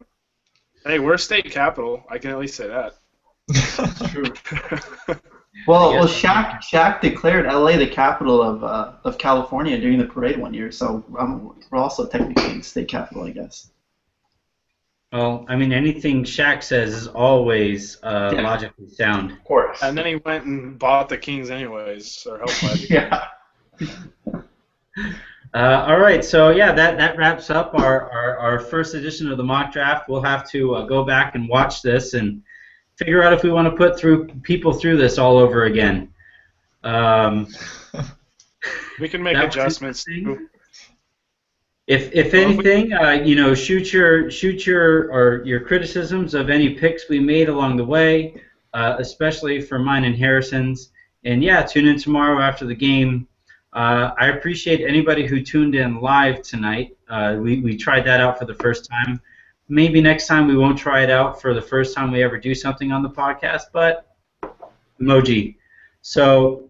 Hey, we're state capital. I can at least say that. True. Well, Shaq declared LA the capital of California during the parade one year, so we're also technically the state capital, I guess. Well, I mean, anything Shaq says is always logically sound. Of course. And then he went and bought the Kings anyways, or helped buy the Kings. Yeah. All right, so yeah, that wraps up our first edition of the mock draft. We'll have to go back and watch this and figure out if we want to put people through this all over again. We can make adjustments too. If anything, shoot your criticisms of any picks we made along the way, especially for mine and Harrison's. And yeah, tune in tomorrow after the game. I appreciate anybody who tuned in live tonight. We tried that out for the first time. Maybe next time we won't try it out for the first time we ever do something on the podcast, but emoji. So,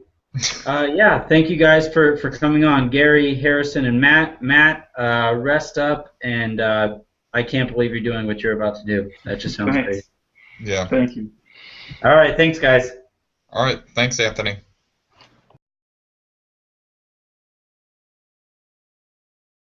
yeah, thank you guys for coming on. Gary, Harrison, and Matt. Matt, rest up, and I can't believe you're doing what you're about to do. That just sounds great. Yeah. Thank you. All right, thanks, guys. All right, thanks, Anthony.